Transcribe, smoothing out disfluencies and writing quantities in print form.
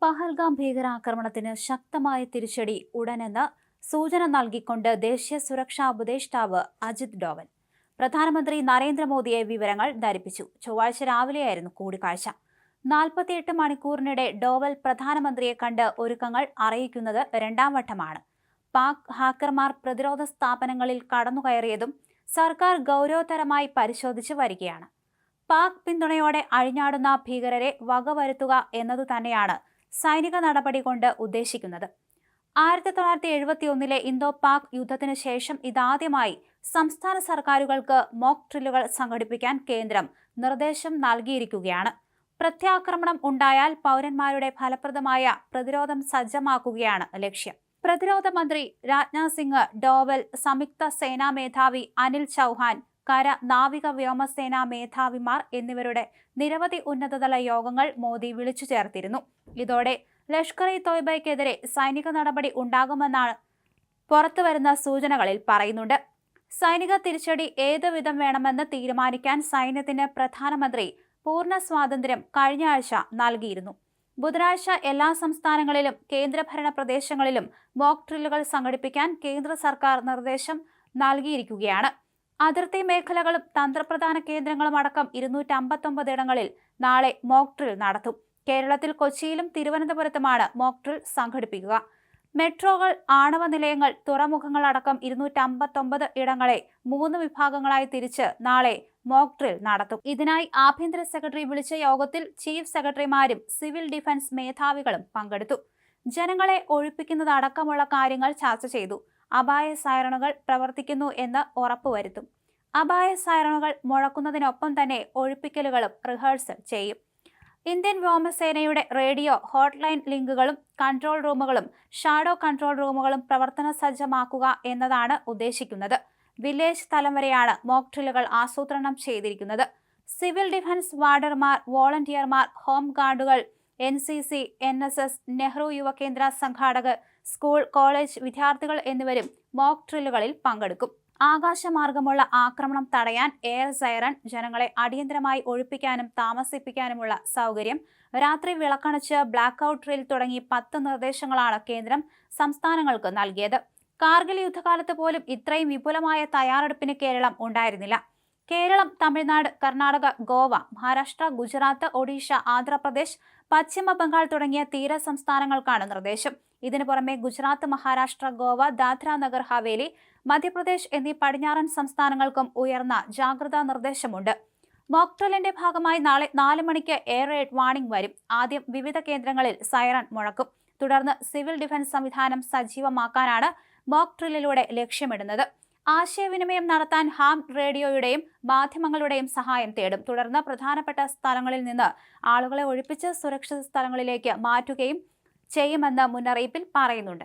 പഹൽഗാം ഭീകരാക്രമണത്തിന് ശക്തമായ തിരിച്ചടി ഉടനെന്ന് സൂചന നൽകിക്കൊണ്ട് ദേശീയ സുരക്ഷാ ഉപദേഷ്ടാവ് അജിത് ഡോവൽ പ്രധാനമന്ത്രി നരേന്ദ്രമോദിയെ വിവരങ്ങൾ ധരിപ്പിച്ചു. ചൊവ്വാഴ്ച രാവിലെയായിരുന്നു കൂടിക്കാഴ്ച. 48 മണിക്കൂറിനിടെ ഡോവൽ പ്രധാനമന്ത്രിയെ കണ്ട് ഒരുക്കങ്ങൾ അറിയിക്കുന്നത് രണ്ടാം വട്ടമാണ്. പാക് ഹാക്കർമാർ പ്രതിരോധ സ്ഥാപനങ്ങളിൽ കടന്നുകയറിയതും സർക്കാർ ഗൗരവതരമായി പരിശോധിച്ചു വരികയാണ്. പാക് പിന്തുണയോടെ അഴിഞ്ഞാടുന്ന ഭീകരരെ വകവരുത്തുക എന്നതു തന്നെയാണ് സൈനിക നടപടി കൊണ്ട് ഉദ്ദേശിക്കുന്നത്. 1971 ഇന്തോ പാക് യുദ്ധത്തിനു ശേഷം ഇതാദ്യമായി സംസ്ഥാന സർക്കാരുകൾക്ക് മോക്ക് ഡ്രില്ലുകൾ സംഘടിപ്പിക്കാൻ കേന്ദ്രം നിർദ്ദേശം നൽകിയിരിക്കുകയാണ്. പ്രത്യാക്രമണം ഉണ്ടായാൽ പൗരന്മാരുടെ ഫലപ്രദമായ പ്രതിരോധം സജ്ജമാക്കുകയാണ് ലക്ഷ്യം. പ്രതിരോധ മന്ത്രി രാജ്നാഥ് സിംഗ്, ഡോവൽ, സംയുക്ത സേനാ മേധാവി അനിൽ ചൗഹാൻ, കര നാവിക വ്യോമസേനാ മേധാവിമാർ എന്നിവരുടെ നിരവധി ഉന്നതതല യോഗങ്ങൾ മോദി വിളിച്ചു ചേർത്തിരുന്നു. ഇതോടെ ലഷ്കർ-ഇ-തോയ്ബയ്ക്കെതിരെ സൈനിക നടപടി ഉണ്ടാകുമെന്നാണ് പുറത്തുവരുന്ന സൂചനകളിൽ പറയുന്നുണ്ട്. സൈനിക തിരിച്ചടി ഏതു വിധം വേണമെന്ന് തീരുമാനിക്കാൻ സൈന്യത്തിന് പ്രധാനമന്ത്രി പൂർണ്ണ സ്വാതന്ത്ര്യം കഴിഞ്ഞ ആഴ്ച നൽകിയിരുന്നു. ബുധനാഴ്ച എല്ലാ സംസ്ഥാനങ്ങളിലും കേന്ദ്രഭരണ പ്രദേശങ്ങളിലും മോക്ക് ഡ്രില്ലുകൾ സംഘടിപ്പിക്കാൻ കേന്ദ്ര സർക്കാർ നിർദ്ദേശം നൽകിയിരിക്കുകയാണ്. അതിർത്തി മേഖലകളും തന്ത്രപ്രധാന കേന്ദ്രങ്ങളും അടക്കം 259 ഇടങ്ങളിൽ നാളെ മോക്ക് ഡ്രിൽ നടത്തും. കേരളത്തിൽ കൊച്ചിയിലും തിരുവനന്തപുരത്തുമാണ് മോക്ക് ഡ്രിൽ സംഘടിപ്പിക്കുക. മെട്രോകൾ, ആണവ നിലയങ്ങൾ, തുറമുഖങ്ങൾ അടക്കം 259 ഇടങ്ങളെ 3 വിഭാഗങ്ങളായി തിരിച്ച് നാളെ മോക്ക് ഡ്രിൽ നടത്തും. ഇതിനായി ആഭ്യന്തര സെക്രട്ടറി വിളിച്ച യോഗത്തിൽ ചീഫ് സെക്രട്ടറിമാരും സിവിൽ ഡിഫൻസ് മേധാവികളും പങ്കെടുത്തു. ജനങ്ങളെ ഒഴിപ്പിക്കുന്നതടക്കമുള്ള കാര്യങ്ങൾ ചർച്ച ചെയ്തു. അപായ സൈറണുകൾ പ്രവർത്തിക്കുന്നു എന്ന് ഉറപ്പുവരുത്തും. അപായ സൈറണുകൾ മുഴക്കുന്നതിനൊപ്പം തന്നെ ഒഴിപ്പിക്കലുകളും റിഹേഴ്സൽ ചെയ്യും. ഇന്ത്യൻ വ്യോമസേനയുടെ റേഡിയോ ഹോട്ട്ലൈൻ ലിങ്കുകളും കൺട്രോൾ റൂമുകളും ഷാഡോ കൺട്രോൾ റൂമുകളും പ്രവർത്തന സജ്ജമാക്കുക എന്നതാണ് ഉദ്ദേശിക്കുന്നത്. വില്ലേജ് തലം വരെയാണ് മോക്ക് ഡ്രില്ലുകൾ ആസൂത്രണം ചെയ്തിരിക്കുന്നത്. Civil defence വാർഡർമാർ, വോളണ്ടിയർമാർ, home ഗാർഡുകൾ, NCC, NSS, Nehru യുവകേന്ദ്ര സംഘാടകർ, സ്കൂൾ കോളേജ് വിദ്യാർത്ഥികൾ എന്നിവരും മോക്ക് ഡ്രില്ലുകളിൽ പങ്കെടുക്കും. ആകാശമാർഗമുള്ള ആക്രമണം തടയാൻ എയർ സൈറൺ, ജനങ്ങളെ അടിയന്തരമായി ഒഴിപ്പിക്കാനും താമസിപ്പിക്കാനുമുള്ള സൗകര്യം, രാത്രി വിളക്കണച്ച് ബ്ലാക്ക് ഔട്ട് ഡ്രിൽ തുടങ്ങി 10 നിർദ്ദേശങ്ങളാണ് കേന്ദ്രം സംസ്ഥാനങ്ങൾക്ക് നൽകിയത്. കാർഗിൽ യുദ്ധകാലത്ത് പോലും ഇത്രയും വിപുലമായ തയ്യാറെടുപ്പിന് കേരളം ഉണ്ടായിരുന്നില്ല. കേരളം, തമിഴ്നാട്, കർണാടക, ഗോവ, മഹാരാഷ്ട്ര, ഗുജറാത്ത്, ഒഡീഷ, ആന്ധ്രാപ്രദേശ്, പശ്ചിമ ബംഗാൾ തുടങ്ങിയ തീര സംസ്ഥാനങ്ങൾക്കാണ് നിർദ്ദേശം. ഇതിനു പുറമെ ഗുജറാത്ത്, മഹാരാഷ്ട്ര, ഗോവ, ദാദ്ര നഗർ ഹവേലി, മധ്യപ്രദേശ് എന്നീ പടിഞ്ഞാറൻ സംസ്ഥാനങ്ങൾക്കും ഉയർന്ന ജാഗ്രതാ നിർദ്ദേശമുണ്ട്. മോക്ക് ഡ്രില്ലിന്റെ ഭാഗമായി നാളെ 4 മണിക്ക് എയർ റെയ്ഡ് വാർണിംഗ് വരും. ആദ്യം വിവിധ കേന്ദ്രങ്ങളിൽ സൈറൺ മുഴക്കും. തുടർന്ന് സിവിൽ ഡിഫൻസ് സംവിധാനം സജീവമാക്കാനാണ് മോക്ക് ഡ്രില്ലിലൂടെ ലക്ഷ്യമിടുന്നത്. ആശയവിനിമയം നടത്താൻ ഹാം റേഡിയോയുടെയും മാധ്യമങ്ങളുടെയും സഹായം തേടും. തുടർന്ന് പ്രധാനപ്പെട്ട സ്ഥലങ്ങളിൽ നിന്ന് ആളുകളെ ഒഴിപ്പിച്ച് സുരക്ഷിത സ്ഥലങ്ങളിലേക്ക് മാറ്റുകയും ചെയ്യുമെന്ന് മുന്നറിയിപ്പിൽ പറയുന്നുണ്ട്.